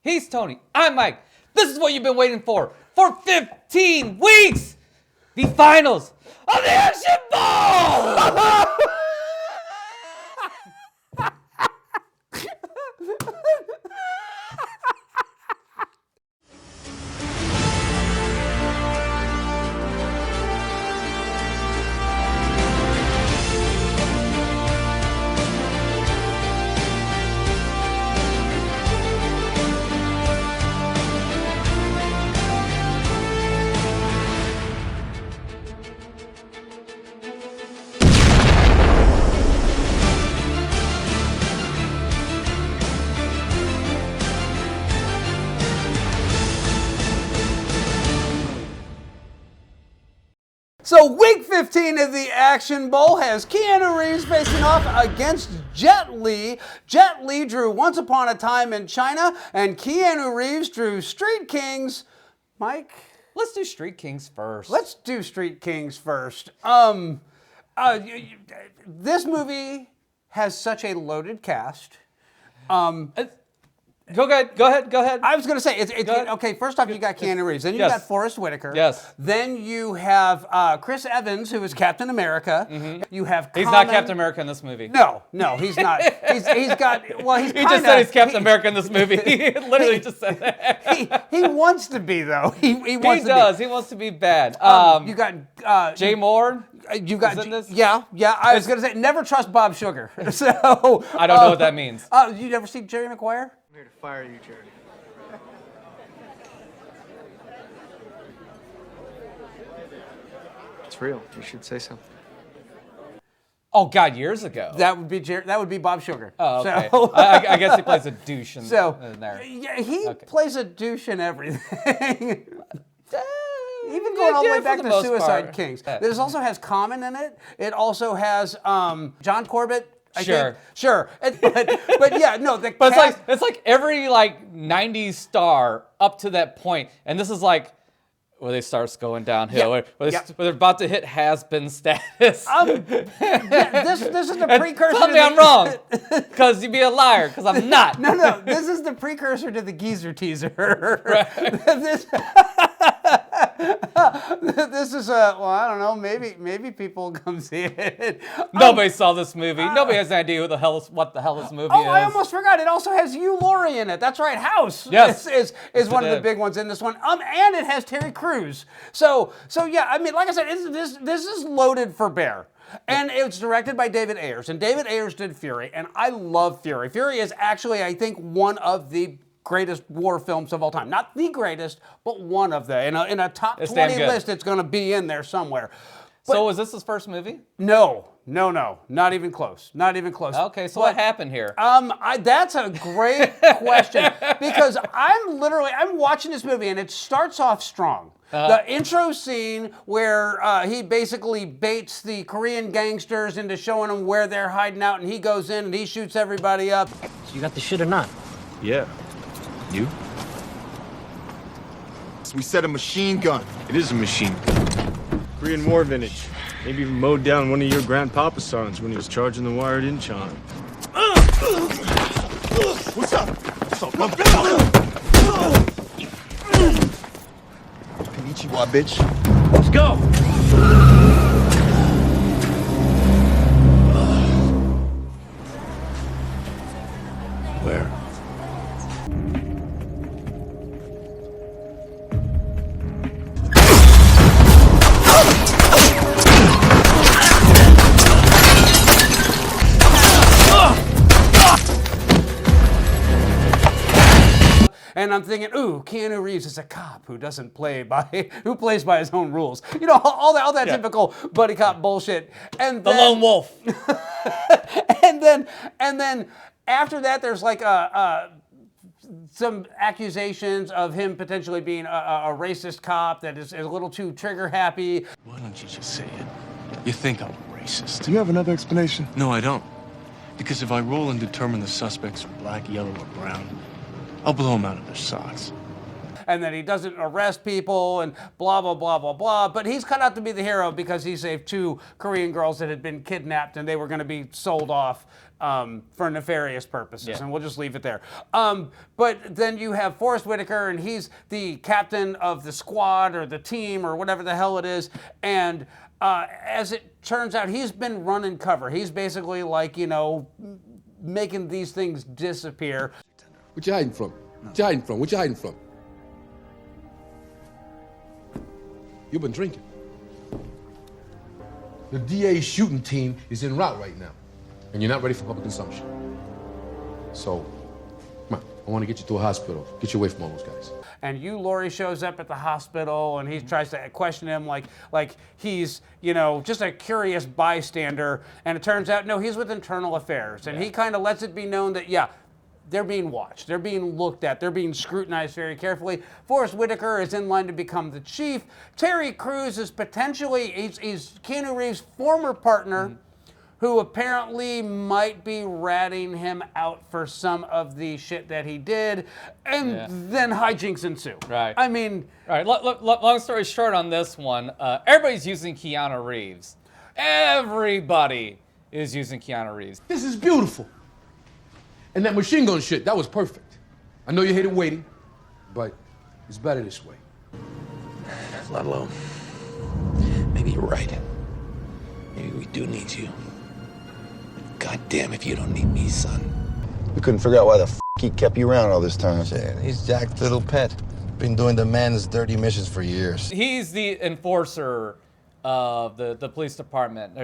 He's Tony. I'm Mike. This is what you've been waiting for 15 weeks. The finals of the Action Ball. So week 15 of the Action Bowl has Keanu Reeves facing off against Jet Li. Jet Li drew Once Upon a Time in China, and Keanu Reeves drew Street Kings. Mike? Let's do Street Kings first. Let's do Street Kings first. This movie has such a loaded cast. Go ahead. I was going to say, okay, first off, you got Keanu Reeves. Then you got Forrest Whitaker. Yes. Then you have Chris Evans, who is Captain America. Mm-hmm. You have He's not Captain America in this movie. No, he's not. He's got, well, he's He just said he's Captain America in this movie. He literally just said that. He wants to be, though. He wants to be. He wants to be bad. You got... Jay Moore? You got... this? Yeah. I was going to say, never trust Bob Sugar. So... I don't know what that means. You never see Jerry Maguire? I'm here to fire you, Jerry. It's real. You should say something. Oh God, years ago. That would be Bob Sugar. Oh, okay. So, I guess he plays a douche in there. Yeah, he plays a douche in everything. Even going all the way back to Suicide Kings. This also has Common in it. It also has John Corbett. I think. Sure. But yeah, no. But it's like every 90s star up to that point, and this is like where they starts going downhill, where they're about to hit has-been status. This is the precursor. Tell me I'm wrong, because you'd be a liar, because I'm not. No. This is the precursor to the geezer teaser. Right. This is well, I don't know. Maybe people will come see it. Nobody saw this movie. Nobody has an idea what the hell this movie is. Oh, I almost forgot. It also has Hugh Laurie in it. That's right. House. Yes, is one of the big ones in this one. And it has Terry Crews. So yeah. I mean, like I said, this is loaded for bear. And it's directed by David Ayers. And David Ayers did Fury. And I love Fury. Fury is actually, I think, one of the greatest war films of all time. Not the greatest, but one of them. In a top 20 list, it's going to be in there somewhere. But, so was this his first movie? No. Not even close. Okay, so what happened here? That's a great question, because I'm watching this movie and it starts off strong. The intro scene where he basically baits the Korean gangsters into showing them where they're hiding out, and he goes in and he shoots everybody up. So you got the shit or not? Yeah. You? We said a machine gun. It is a machine gun. Korean War vintage. Maybe even mowed down one of your grandpapa's sons when he was charging the wired Incheon. What's up? Konnichiwa, bitch. Let's go! Where? And I'm thinking, ooh, Keanu Reeves is a cop who plays by his own rules. You know, all that typical buddy cop bullshit. And the lone wolf. and then after that, there's like some accusations of him potentially being a racist cop that is a little too trigger happy. Why don't you just say it? You think I'm a racist. Do you have another explanation? No, I don't. Because if I roll and determine the suspects are black, yellow, or brown, I'll blow them out of their socks. and that he doesn't arrest people and blah, blah, blah, blah, blah. But he's cut out to be the hero because he saved 2 Korean girls that had been kidnapped and they were going to be sold off for nefarious purposes, and we'll just leave it there. But then you have Forrest Whitaker, and he's the captain of the squad or the team or whatever the hell it is, and as it turns out, he's been running cover. He's basically like, you know, making these things disappear. What you hiding from? What you hiding from? What you hiding from? You've been drinking. The DA's shooting team is en route right now, and you're not ready for public consumption. So, come on, I want to get you to a hospital. Get you away from all those guys. And Laurie shows up at the hospital, and he tries to question him like he's, you know, just a curious bystander. And it turns out, no, he's with Internal Affairs. And he kind of lets it be known that, yeah, they're being watched. They're being looked at. They're being scrutinized very carefully. Forrest Whitaker is in line to become the chief. Terry Crews is potentially, he's Keanu Reeves' former partner, who apparently might be ratting him out for some of the shit that he did, and then hijinks ensue. Right. I mean... All right, long story short on this one, everybody's using Keanu Reeves. Everybody is using Keanu Reeves. This is beautiful. And that machine gun shit, that was perfect. I know you hated waiting, but it's better this way. Let alone, maybe you're right. Maybe we do need you. God damn if you don't need me, son. We couldn't figure out why the f he kept you around all this time. He's Jack's little pet. Been doing the man's dirty missions for years. He's the enforcer of the police department.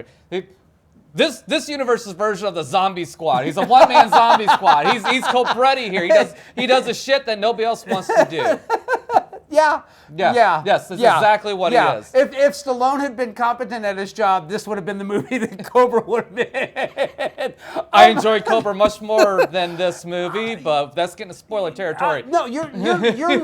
This universe's version of the zombie squad. He's a one-man zombie squad. He's Coppetti here. He does the shit that nobody else wants to do. Yeah. Yes, that's exactly what he is. If Stallone had been competent at his job, this would have been the movie that Cobra would have been. I enjoyed Cobra much more than this movie, but that's getting to spoiler territory. No, you're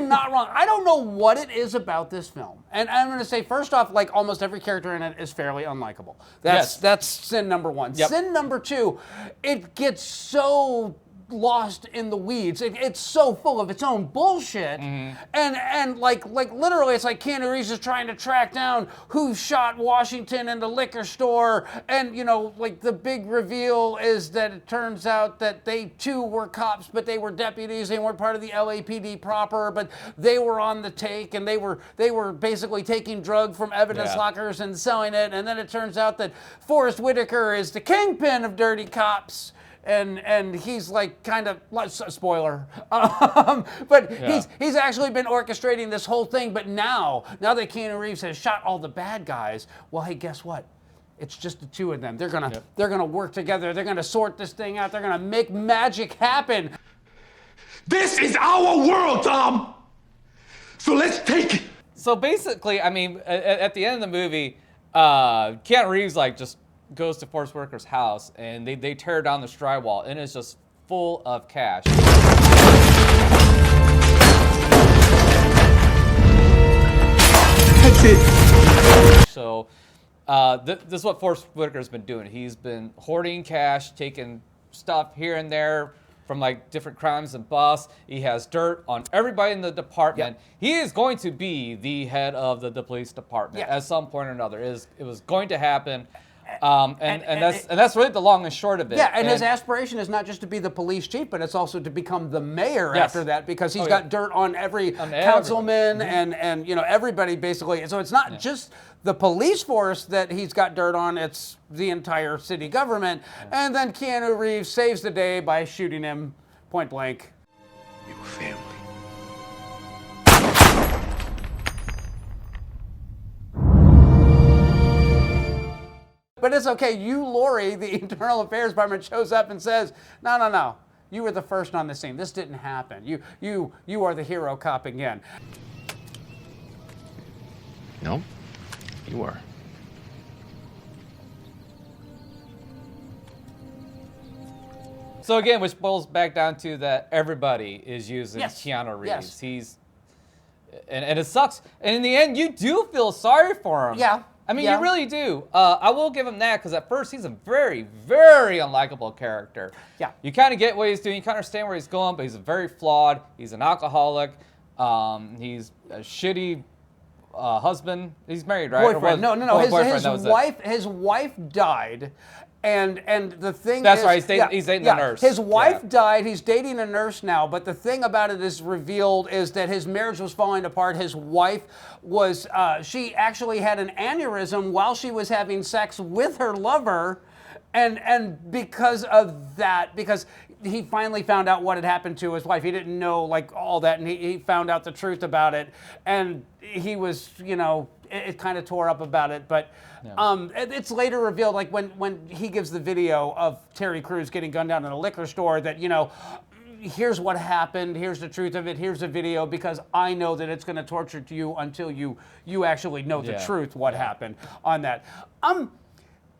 not wrong. I don't know what it is about this film. And I'm going to say, first off, like almost every character in it is fairly unlikable. That's sin number 1. Yep. Sin number 2, it gets so lost in the weeds. It's so full of its own bullshit, and like literally, it's like Keanu Reeves is trying to track down who shot Washington in the liquor store, and you know, like the big reveal is that it turns out that they too were cops, but they were deputies. They weren't part of the LAPD proper, but they were on the take, and they were basically taking drug from evidence lockers and selling it. And then it turns out that Forrest Whitaker is the kingpin of dirty cops. And he's like kind of spoiler, but he's actually been orchestrating this whole thing. But now that Keanu Reeves has shot all the bad guys, well, hey, guess what? It's just the 2 of them. They're gonna work together. They're gonna sort this thing out. They're gonna make magic happen. This is our world, Tom. So let's take it. So basically, I mean, at the end of the movie, Keanu Reeves like just goes to Forrest Whitaker's house, and they tear down the drywall, and it's just full of cash. That's it. So this is what Forrest Whitaker's been doing. He's been hoarding cash, taking stuff here and there from like different crimes and busts. He has dirt on everybody in the department. He is going to be the head of the police department at some point or another. It was going to happen. And that's really the long and short of it. Yeah, and his aspiration is not just to be the police chief, but it's also to become the mayor after that, because he's got dirt on every councilman and you know, everybody basically. So it's not just the police force that he's got dirt on, it's the entire city government. And then Keanu Reeves saves the day by shooting him point blank. We were family. But it's okay. Laurie, the Internal Affairs Department, shows up and says, no. You were the first on the scene. This didn't happen. You are the hero cop again. No, you were. So again, which boils back down to that everybody is using Keanu Reeves. Yes. And it sucks. And in the end, you do feel sorry for him. Yeah. I mean, you really do. I will give him that, because at first he's a very, very unlikable character. Yeah. You kind of get what he's doing. You kind of understand where he's going, but he's very flawed. He's an alcoholic. He's a shitty husband. He's married, right? Or Boyfriend. was- No. Boyfriend, His wife died. And the thing That's is, right, he's dating the nurse. His wife Yeah. died. He's dating a nurse now. But the thing about it is revealed is that his marriage was falling apart. His wife was she actually had an aneurysm while she was having sex with her lover, and because of that, because he finally found out what had happened to his wife. He didn't know like all that, and he found out the truth about it, and he was, it kind of tore up about it, but it's later revealed, like when he gives the video of Terry Crews getting gunned down in a liquor store, that here's what happened, here's the truth of it, here's a video, because I know that it's going to torture you until you actually know the truth, what happened on that.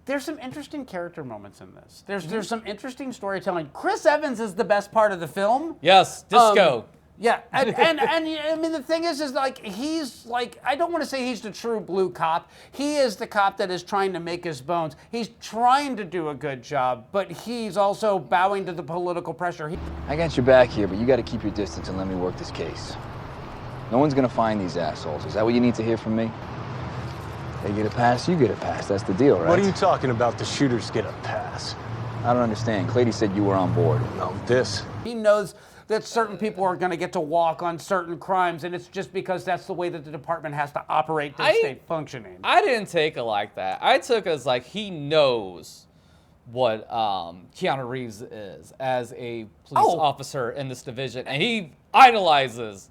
There's some interesting character moments in this. There's some interesting storytelling. Chris Evans is the best part of the film. Yes, Disco. Yeah, and I mean, the thing is like, he's like, I don't want to say he's the true blue cop. He is the cop that is trying to make his bones. He's trying to do a good job, but he's also bowing to the political pressure. I got your back here, but you got to keep your distance and let me work this case. No one's going to find these assholes. Is that what you need to hear from me? They get a pass, you get a pass. That's the deal, right? What are you talking about? The shooters get a pass. I don't understand. Clady said you were on board. No, this. He knows that certain people are going to get to walk on certain crimes, and it's just because that's the way that the department has to operate to stay functioning. I didn't take it like that. I took it as like he knows what Keanu Reeves is as a police officer in this division, and he idolizes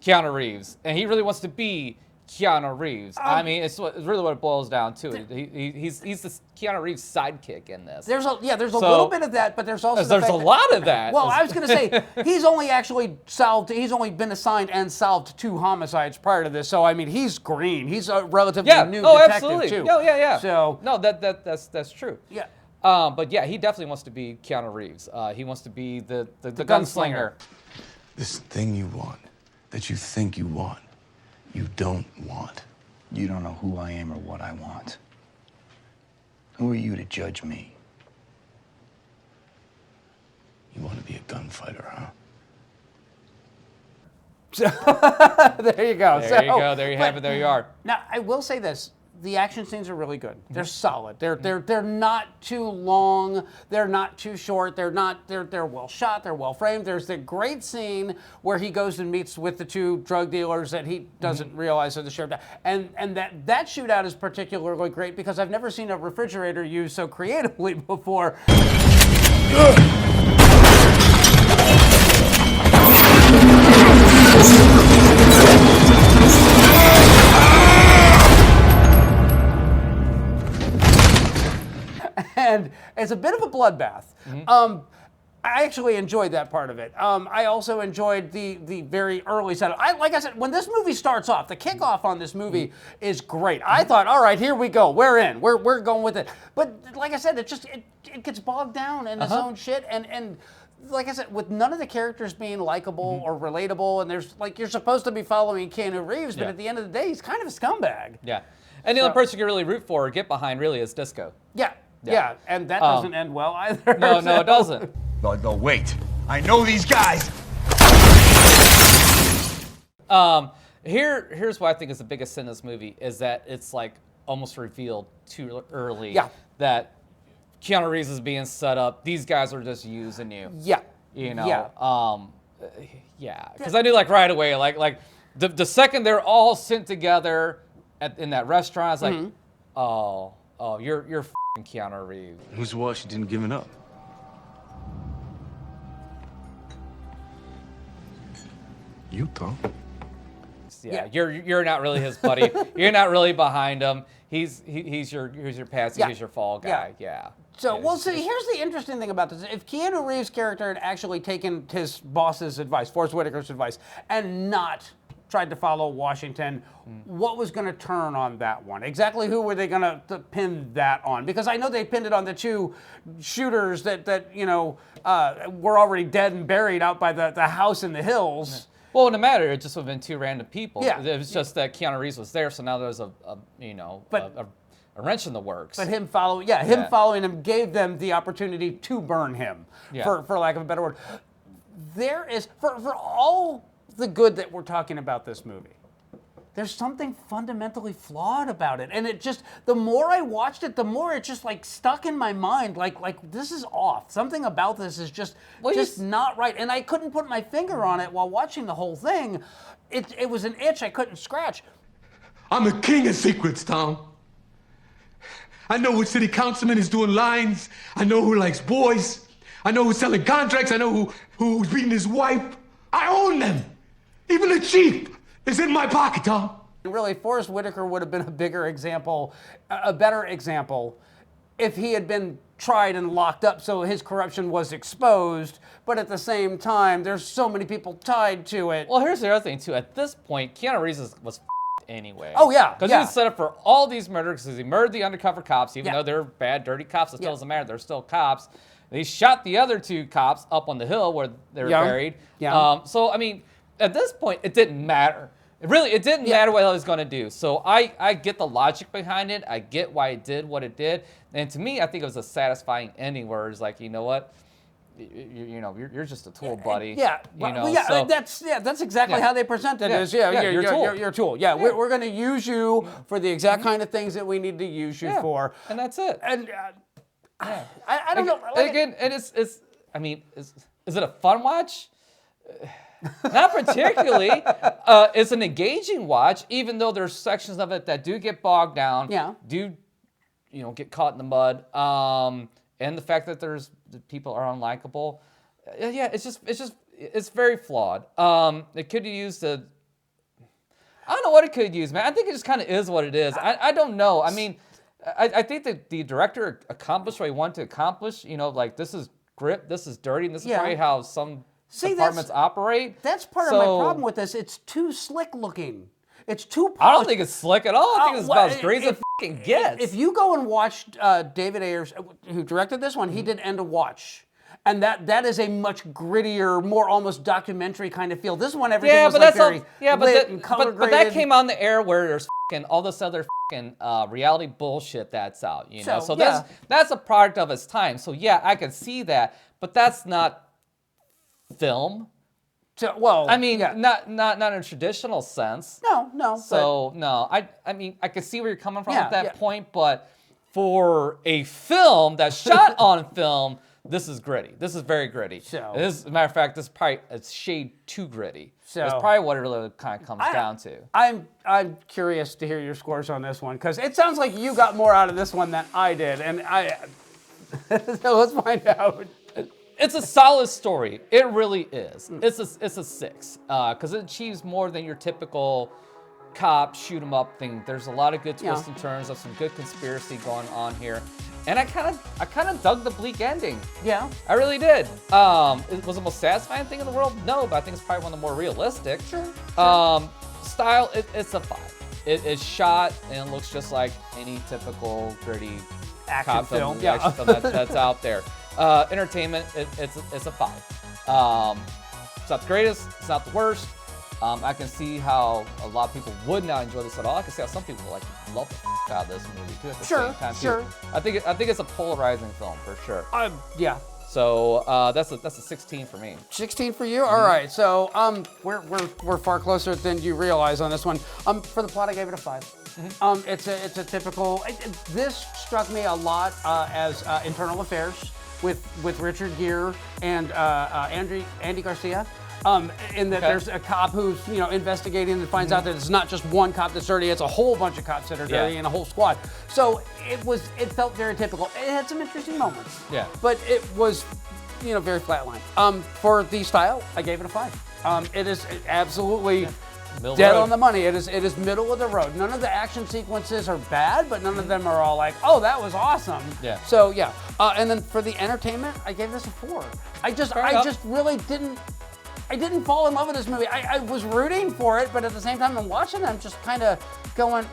Keanu Reeves, and he really wants to be Keanu Reeves. I mean, it's really what it boils down to. He's the Keanu Reeves sidekick in this. There's a little bit of that, but there's also a lot of that. Well, I was going to say he's only been assigned and solved 2 homicides prior to this. So I mean, he's green. He's a relatively new detective absolutely. too. Yeah. So no, that's true. Yeah. But yeah, he definitely wants to be Keanu Reeves. He wants to be the gunslinger. This thing you want, that you think you want, you don't want. You don't know who I am or what I want. Who are you to judge me? You want to be a gunfighter, huh? There you go. There you go. There you have it. There you are. Now, I will say this. The action scenes are really good. They're solid. They're not too long. They're not too short. They're well shot. They're well framed. There's the great scene where he goes and meets with the 2 drug dealers that he doesn't realize are the sheriff. And that shootout is particularly great because I've never seen a refrigerator used so creatively before. And it's a bit of a bloodbath. I actually enjoyed that part of it. I also enjoyed the very early setup. Like I said, when this movie starts off, the kickoff on this movie is great. I thought, all right, here we go. We're in. We're going with it. But like I said, it gets bogged down in its own shit. And like I said, with none of the characters being likable or relatable, and there's like, you're supposed to be following Keanu Reeves, but at the end of the day, he's kind of a scumbag. Yeah. And the only person you can really root for or get behind really is Disco. Yeah, and that doesn't end well either. No, it doesn't. No, wait. I know these guys. Here's what I think is the biggest sin in this movie is that it's like almost revealed too early that Keanu Reeves is being set up. These guys are just using you. Yeah. You know. Because I knew like right away, like the second they're all sent together in that restaurant, I was like, oh, you're f***ing Keanu Reeves. Who's Washington giving up? Utah. Yeah, you're not really his buddy. You're not really behind him. He's your patsy. He's your fall guy. Yeah. So, well, see, here's the interesting thing about this. If Keanu Reeves' character had actually taken his boss's advice, Forrest Whitaker's advice, and not tried to follow Washington, what was going to turn on that one? Exactly who were they going to pin that on? Because I know they pinned it on the 2 shooters that were already dead and buried out by the house in the hills. Well, no matter. It just would have been 2 random people. Yeah. It was just that Keanu Reeves was there, so now there's a wrench in the works. But him following him gave them the opportunity to burn him, for lack of a better word. There is, for all the good that we're talking about this movie. There's something fundamentally flawed about it. And it just, the more I watched it, the more it just like stuck in my mind. Like this is off. Something about this is just not right. And I couldn't put my finger on it while watching the whole thing. It was an itch I couldn't scratch. I'm a king of secrets, Tom. I know which city councilman is doing lines. I know who likes boys. I know who's selling contracts. I know who's beating his wife. I own them. Even the chief is in my pocket, Tom. Really, Forrest Whitaker would have been a bigger example, a better example, if he had been tried and locked up so his corruption was exposed. But at the same time, there's so many people tied to it. Well, here's the other thing, too. At this point, Keanu Reeves was anyway. Oh, yeah. Because he was set up for all these murders because he murdered the undercover cops, even though they're bad, dirty cops. It still doesn't matter. They're still cops. They shot the other 2 cops up on the hill where they were buried. Yeah. So, I mean, at this point, it didn't matter. It didn't matter what he was going to do. So I get the logic behind it. I get why it did what it did. And to me, I think it was a satisfying ending where it's like, you know what? You're just a tool, buddy. Yeah, that's exactly how they presented it. You're a tool. Yeah, we're going to use you for the exact kind of things that we need to use you for, and that's it. And I don't know. Again, and is it a fun watch? Not particularly. It's an engaging watch, even though there's sections of it that do get bogged down. Yeah. Do get caught in the mud. And the fact that the people are unlikable. Yeah, it's very flawed. It could use I don't know what it could use, man. I think it just kind of is what it is. I don't know. I mean, I think that the director accomplished what he wanted to accomplish. Like this is grit, this is dirty, and this is probably how some departments operate. That's part of my problem with this. It's too slick looking. It's too polished. I don't think it's slick at all. I think it's about as great as it fucking gets. If you go and watch David Ayers, who directed this one, he did End of Watch. And that is a much grittier, more almost documentary kind of feel. This one, everything was like very lit and color but that came on the air where there's all this other reality bullshit that's out, So that's a product of its time. So yeah, I can see that, but that's not film. I mean, not in a traditional sense. No. So no, I mean, I can see where you're coming from at that point, but for a film that's shot on film, this is gritty. This is very gritty. So, as a matter of fact, this is probably a shade too gritty. So that's probably what it really kind of comes down to. I'm curious to hear your scores on this one because it sounds like you got more out of this one than I did, and so let's find out. It's a solid story. It really is. It's a 6 because it achieves more than your typical cop shoot 'em up thing. There's a lot of good twists and turns. There's some good conspiracy going on here, and I kind of dug the bleak ending. Yeah, I really did. It was the most satisfying thing in the world. No, but I think it's probably one of the more realistic. Sure. Style, it's a 5. It's shot and it looks just like any typical gritty action film. Action film that's out there. Entertainment, it's a 5. It's not the greatest, it's not the worst. I can see how a lot of people would not enjoy this at all. I can see how some people love the out of this movie too at the same time too. Sure. I think it's a polarizing film for sure. Yeah. So that's a 16 for me. 16 for you? All right. So we're far closer than you realize on this one. For the plot, I gave it a 5. It's a typical. This struck me a lot as Internal Affairs with Richard Gere and Andy Garcia. In that there's a cop who's investigating and finds out that it's not just one cop that's dirty, it's a whole bunch of cops that are dirty and a whole squad. So it felt very typical. It had some interesting moments. Yeah. But it was very flatline. For the style, I gave it a 5. It is absolutely dead on the money. It is middle of the road. None of the action sequences are bad, but none of them are all like, oh, that was awesome. Yeah. So yeah. And then for the entertainment, I gave this a 4. I just really didn't. I didn't fall in love with this movie. I was rooting for it, but at the same time I'm watching it, I'm just kind of going,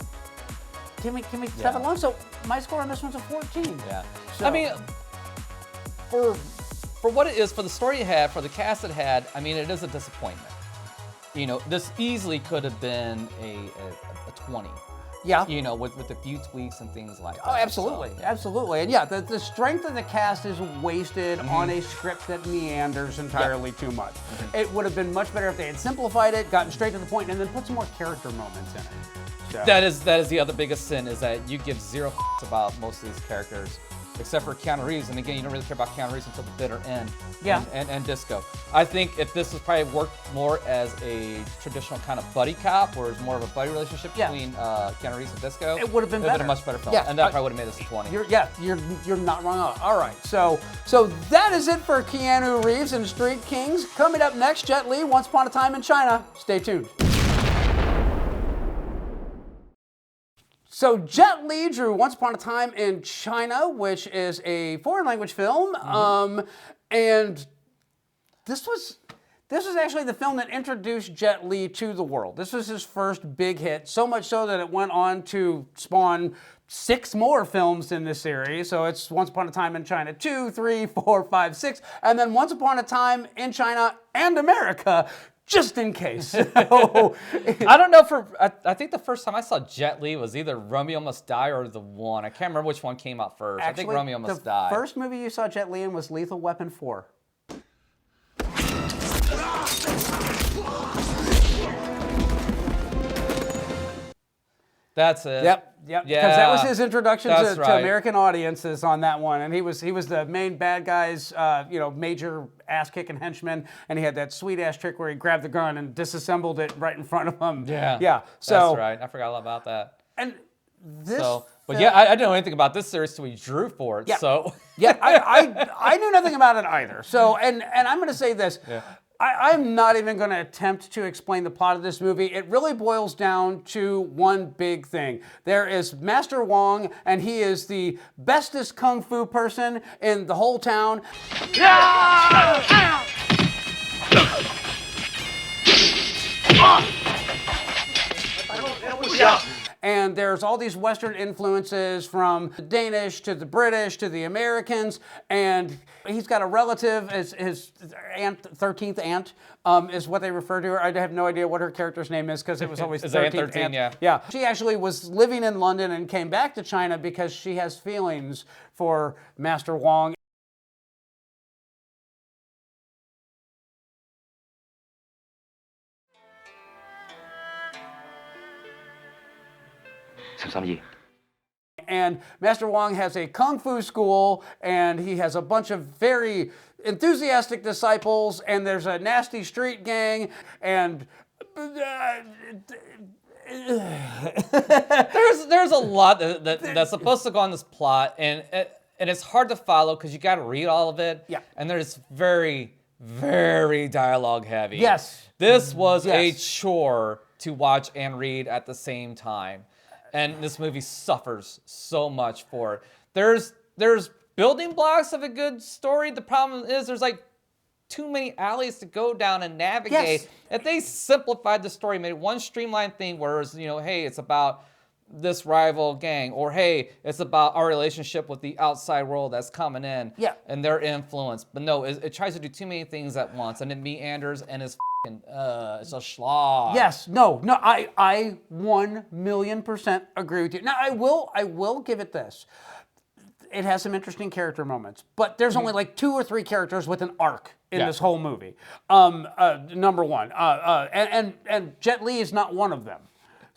can we step along? So my score on this one's a 14. Yeah. So, I mean, for what it is, for the story it had, for the cast it had, I mean, it is a disappointment. This easily could have been a 20. Yeah. You know, with a few tweaks and things like that. Oh, absolutely, absolutely. And yeah, the strength of the cast is wasted on a script that meanders entirely too much. It would have been much better if they had simplified it, gotten straight to the point, and then put some more character moments in it. So. That is the other biggest sin, is that you give zero about most of these characters, except for Keanu Reeves. And again, you don't really care about Keanu Reeves until the bitter end. Yeah. And Disco. I think if this was probably worked more as a traditional kind of buddy cop, or it's more of a buddy relationship between Keanu Reeves and Disco, it would have been better. a much better film. Yeah, and that probably would have made this a 20. You're not wrong. All right, so that is it for Keanu Reeves and Street Kings. Coming up next, Jet Li, Once Upon a Time in China. Stay tuned. So Jet Li drew Once Upon a Time in China, which is a foreign language film, and this was actually the film that introduced Jet Li to the world. This was his first big hit, so much so that it went on to spawn 6 more films in this series. So it's Once Upon a Time in China 2, 3, 4, 5, 6, and then Once Upon a Time in China and America, just in case. I don't know I think the first time I saw Jet Li was either Romeo Must Die or The One. I can't remember which one came out first. Actually, I think Romeo Must Die. The first movie you saw Jet Li in was Lethal Weapon 4. That's it. Yep. Yeah. Because that was his introduction to right. American audiences on that one, and he was the main bad guy's major ass-kicking henchman, and he had that sweet ass trick where he grabbed the gun and disassembled it right in front of him. Yeah. Yeah. So that's right. I forgot all about that. And this. But yeah, I didn't know anything about this series till we drew for it. Yeah. So yeah, I knew nothing about it either. So and I'm going to say this. Yeah. I'm not even going to attempt to explain the plot of this movie. It really boils down to one big thing. There is Master Wong, and he is the bestest kung fu person in the whole town. And there's all these Western influences, from the Danish to the British to the Americans, and he's got a relative, his aunt, 13th aunt, is what they refer to her. I have no idea what her character's name is, because it was always 13th aunt. Yeah. She actually was living in London and came back to China because she has feelings for Master Wong. And Master Wong has a kung fu school, and he has a bunch of very enthusiastic disciples, and there's a nasty street gang, and there's a lot that's supposed to go on this plot, and it's hard to follow because you got to read all of it. Yeah. And there's very, very dialogue heavy. Yes. This was a chore to watch and read at the same time. And this movie suffers so much for it. There's building blocks of a good story. The problem is there's like too many alleys to go down and navigate. Yes. If they simplified the story, made it one streamlined thing where it's, hey, it's about this rival gang, or hey, it's about our relationship with the outside world that's coming in and their influence. But no, it tries to do too many things at once, and it meanders and is it's a slog. Yes, no, I 1,000,000% agree with you. Now, I will give it this. It has some interesting character moments, but there's only like 2 or 3 characters with an arc in this whole movie. Number one, and Jet Li is not one of them.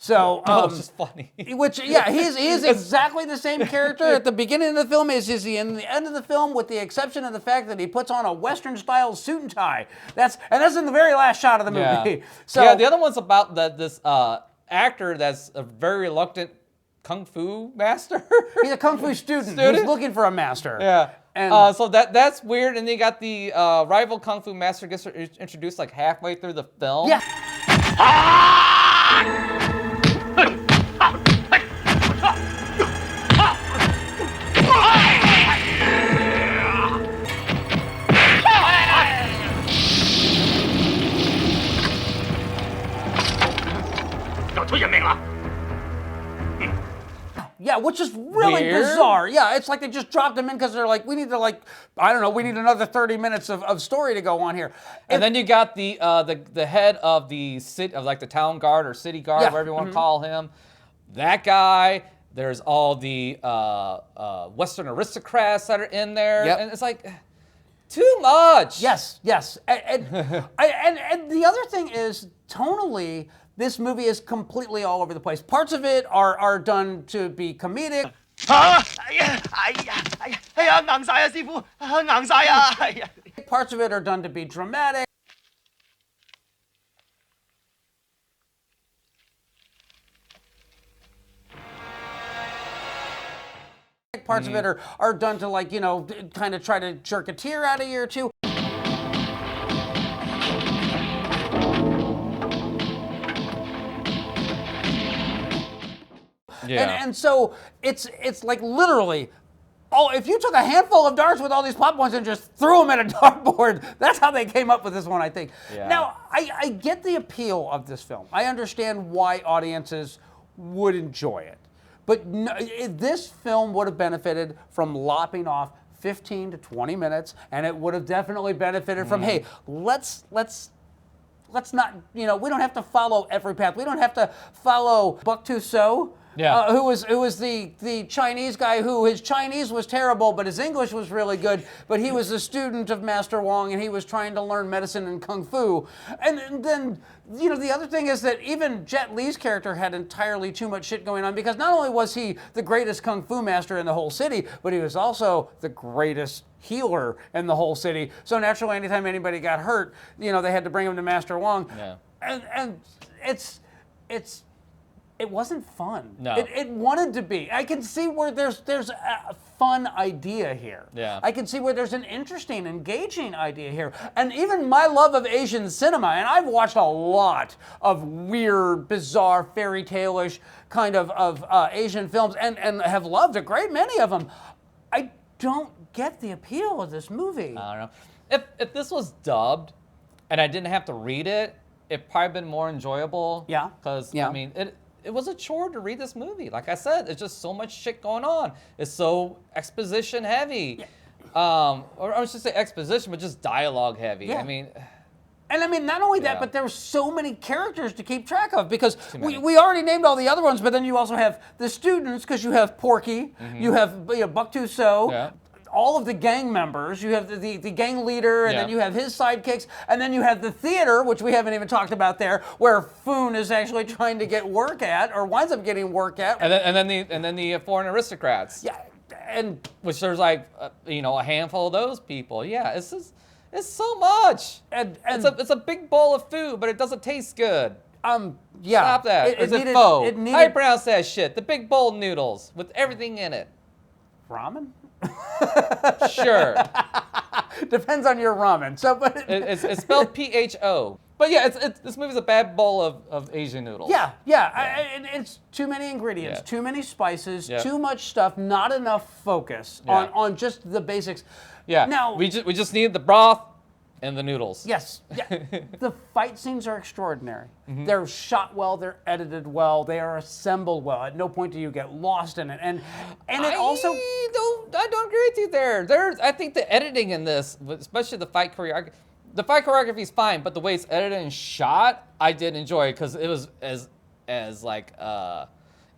So, it's just funny. Which, he's exactly the same character at the beginning of the film as is he in the end of the film, with the exception of the fact that he puts on a Western-style suit and tie. That's in the very last shot of the movie. Yeah. So, the other one's about this actor that's a very reluctant kung fu master. He's a kung fu student who's looking for a master. Yeah. And so that's weird. And they got the rival kung fu master gets introduced like halfway through the film. Yeah. Yeah, which is really bizarre. Yeah, it's like they just dropped him in because they're like, we need another 30 minutes of story to go on here. And then you got the head of the city, of like the town guard or city guard, whatever you want to call him. that guy. There's all the Western aristocrats that are in there, and it's like too much. Yes, and the other thing is tonally, this movie is completely all over the place. Parts of it are done to be comedic. Parts of it are done to be dramatic. Parts of it are done to, like, you know, kind of try to jerk a tear out of you or two. Yeah. And so it's like literally, if you took a handful of darts with all these pop ones and just threw them at a dartboard, that's how they came up with this one, I think. Yeah. Now, I get the appeal of this film. I understand why audiences would enjoy it. But this film would have benefited from lopping off 15 to 20 minutes, and it would have definitely benefited from, hey, let's not, you know, we don't have to follow every path. We don't have to follow Bok So, who was the Chinese guy who his Chinese was terrible, but his English was really good. But he was a student of Master Wong, and he was trying to learn medicine and kung fu. And then, you know, the other thing is that even Jet Li's character had entirely too much shit going on, because not only was he the greatest kung fu master in the whole city, but he was also the greatest healer in the whole city. So naturally, anytime anybody got hurt, you know, they had to bring him to Master Wong. Yeah. And it wasn't fun. No. It wanted to be. I can see where there's a fun idea here. Yeah. I can see where there's an interesting, engaging idea here. And even my love of Asian cinema, and I've watched a lot of weird, bizarre, fairy tale-ish kind of Asian films and have loved a great many of them. I don't get the appeal of this movie. I don't know. If this was dubbed and I didn't have to read it, it'd probably been more enjoyable. Yeah. Because, Yeah. I mean, it was a chore to read this movie. Like I said, it's just so much shit going on. It's so exposition heavy. Yeah. Or I should say exposition, but just dialogue heavy. Yeah. I mean... And I mean, not only that, Yeah. but there were so many characters to keep track of, because we already named all the other ones, but then you also have the students, because you have Porky, you have Bok So, Yeah. all of the gang members, you have the gang leader, and then Yeah. you have his sidekicks, and then you have the theater, which we haven't even talked about there, where Foon is actually trying to get work at, or winds up getting work at. And then the foreign aristocrats. Yeah, and Which there's like, you know, a handful of those people. Yeah, it's so much. and It's a big bowl of food, but it doesn't taste good. yeah. Stop that. Is it needed- pho? it How do you needed pronounce that shit? The big bowl noodles with everything in it. ramen? Sure. Depends on your ramen. So, but It's spelled PHO. But yeah, this movie's a bad bowl of Asian noodles. Yeah. It's too many ingredients, Yeah. too many spices, Yeah. too much stuff, not enough focus Yeah. on just the basics. Yeah. Now, we just need the broth and the noodles. yes, yeah, the fight scenes are extraordinary. Mm-hmm. They're shot well, they're edited well, they are assembled well. At no point do you get lost in it, and it also. I don't agree with you there. I think the editing in this, especially the fight choreography. The fight choreography is fine, but the way it's edited and shot, I did enjoy because it was as like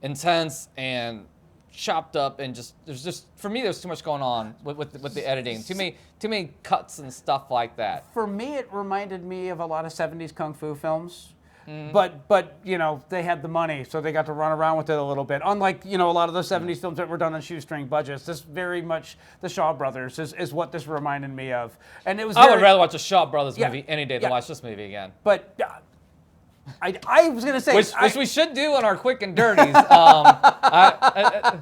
intense and chopped up, and there's for me there's too much going on with the editing. Too many cuts and stuff like that. For me, it reminded me of a lot of 70s kung fu films. Mm-hmm. But you know, they had the money, so they got to run around with it a little bit. Unlike, you know, a lot of the 70s films that were done on shoestring budgets, this very much, the Shaw Brothers is what this reminded me of. And it was I would rather watch a Shaw Brothers Yeah, movie any day than yeah. watch this movie again. But I was going to say... Which we should do on our quick and dirties. I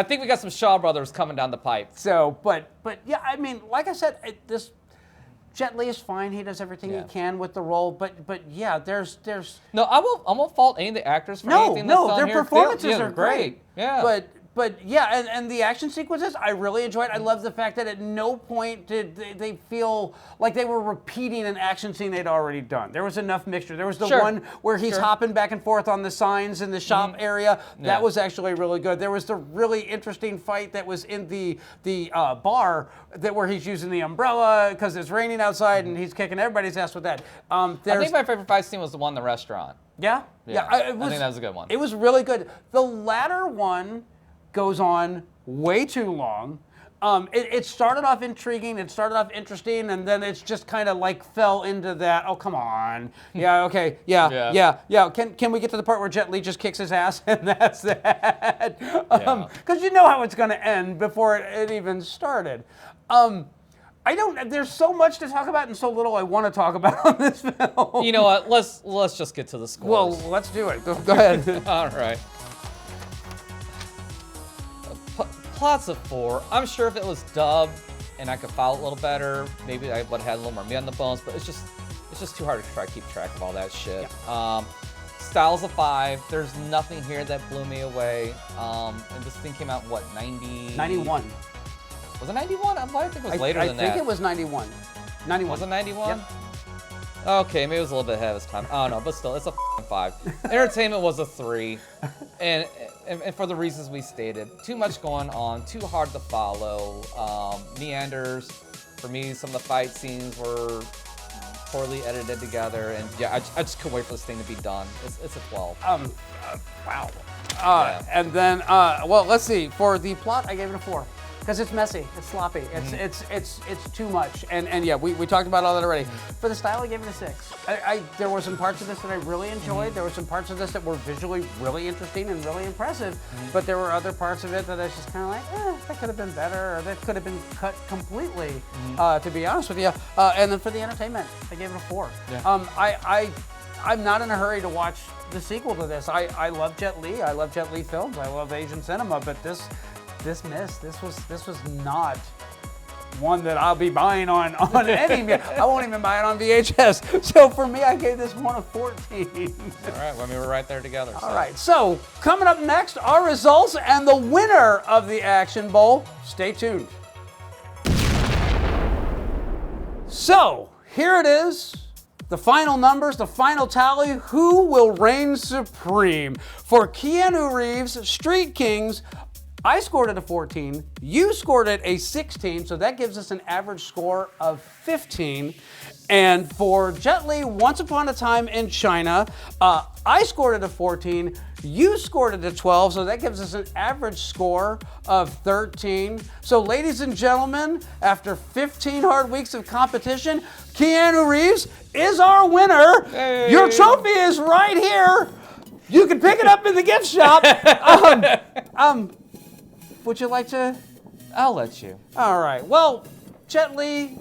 think we got some Shaw Brothers coming down the pipe. So, but yeah, I mean, like I said, this... Jet Li is fine. He does everything Yeah. he can with the role, but yeah, there's No, I won't fault any of the actors for anything that's no, on their here. performances Yeah, are great. Yeah. yeah, and the action sequences I really enjoyed. I love the fact that at no point did they feel like they were repeating an action scene they'd already done. There was enough mixture. There was the one where he's hopping back and forth on the signs in the shop area. That was actually really good. There was the really interesting fight that was in the bar where he's using the umbrella because it's raining outside and he's kicking everybody's ass with that. I think my favorite fight scene was the one in the restaurant. Yeah? I think that was a good one. It was really good. The latter one goes on way too long. It started off intriguing, it started off interesting, and then it's just kind of like fell into that, oh, come on. Yeah, okay, yeah. Can we get to the part where Jet Li just kicks his ass and that's that? Because you know how it's going to end before it even started. There's so much to talk about and so little I want to talk about on this film. You know what? Let's just get to the scores. Well, let's do it. Go ahead. All right. Plots of 4. I'm sure if it was dubbed and I could follow it a little better, maybe I would have had a little more meat on the bones, but it's just too hard to try to keep track of all that shit. Yeah. Styles of 5. There's nothing here that blew me away. And this thing came out, what, 91. Was it 91? I think it was later than that. I think it was 91. 91. Was it 91? Yep. Okay, maybe it was a little bit ahead of its time. I don't know, but still, it's a 5. Entertainment was a 3. And for the reasons we stated, too much going on, too hard to follow, meanders. For me, some of the fight scenes were poorly edited together, and yeah, I just couldn't wait for this thing to be done. It's a 12. Wow. And then, well, let's see. For the plot, I gave it a 4. Because it's messy, it's sloppy, it's too much, and yeah, we talked about all that already. For the style, I gave it a 6. There were some parts of this that I really enjoyed. There were some parts of this that were visually really interesting and really impressive, but there were other parts of it that I was just kind of like, that could have been better, or that could have been cut completely, to be honest with you. And then for the entertainment, I gave it a 4. Yeah. I'm not in a hurry to watch the sequel to this. I love Jet Li. I love Jet Li films. I love Asian cinema, but this was not one that I'll be buying on any. I won't even buy it on VHS. So for me, I gave this one a 14. All right, well, we were right there together. All right, so coming up next, our results and the winner of the Action Bowl. Stay tuned. So here it is. The final numbers, the final tally. Who will reign supreme? For Keanu Reeves, Street Kings, I scored it a 14, you scored it a 16, so that gives us an average score of 15. And for Jet Li, Once Upon a Time in China, I scored it a 14, you scored it a 12, so that gives us an average score of 13. So ladies and gentlemen, after 15 hard weeks of competition, Keanu Reeves is our winner. Hey. Your trophy is right here. You can pick it up in the gift shop. Would you like to? I'll let you. All right. Well, Jet Li,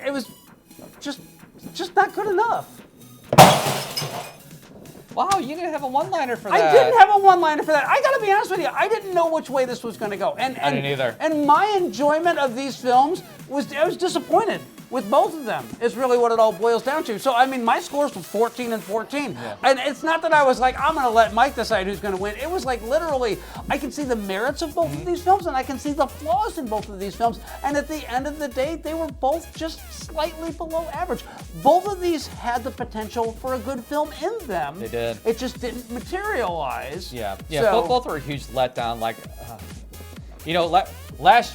it was just not good enough. Wow, you didn't have a one-liner for that. I didn't have a one-liner for that. I gotta be honest with you, I didn't know which way this was gonna go. And I didn't either. And my enjoyment of these films I was disappointed with both of them, is really what it all boils down to. So, I mean, my scores were 14 and 14. Yeah. And it's not that I was like, I'm going to let Mike decide who's going to win. It was like, literally, I can see the merits of both of these films, and I can see the flaws in both of these films. And at the end of the day, they were both just slightly below average. Both of these had the potential for a good film in them. They did. It just didn't materialize. Yeah. So, both were a huge letdown. Like, last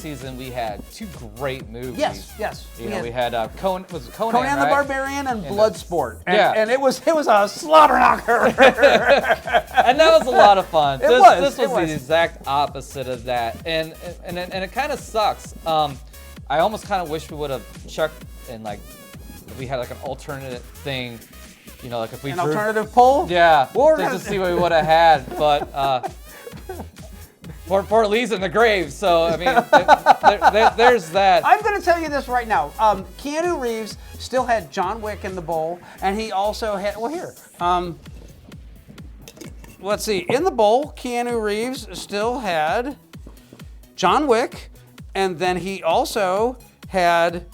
season, we had 2 great movies. Yes. We had Conan, Conan right? the Barbarian and Bloodsport. And it was a slaughter knocker. And that was a lot of fun. This was the exact opposite of that. And it kind of sucks. I almost kind of wish we would have checked and we had like an alternate thing. Like if we drew alternative poll? Yeah. To see what we would have had. But For Lee's in the grave, so I mean, there's that. I'm going to tell you this right now. Keanu Reeves still had John Wick in the bowl, and he also had. Well, here. Let's see. In the bowl, Keanu Reeves still had John Wick, and then he also had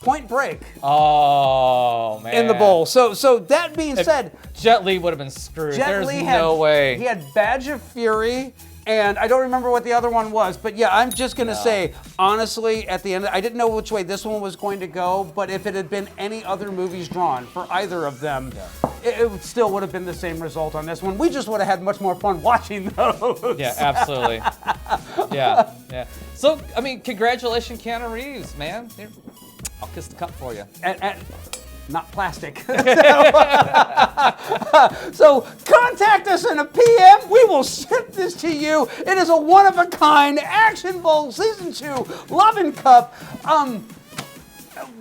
Point Break Oh man. in the bowl. So that being said, Jet Li would have been screwed. Jet There's Li no way. He had Badge of Fury, and I don't remember what the other one was, but yeah, I'm just gonna say, honestly, at the end, I didn't know which way this one was going to go, but if it had been any other movies drawn for either of them, it still would have been the same result on this one. We just would have had much more fun watching those. Yeah, absolutely. yeah. So, I mean, congratulations, Keanu Reeves, man. Here, I'll kiss the cup for you. And not plastic. So contact us in a PM. We will send this to you. It is a one-of-a-kind Action Bowl Season 2 Love and Cup.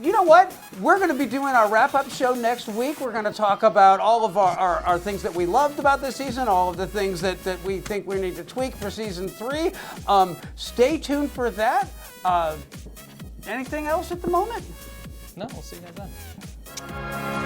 You know what? We're going to be doing our wrap-up show next week. We're going to talk about all of our things that we loved about this season, all of the things that we think we need to tweak for Season 3. Stay tuned for that. Anything else at the moment? No, we'll see you guys then.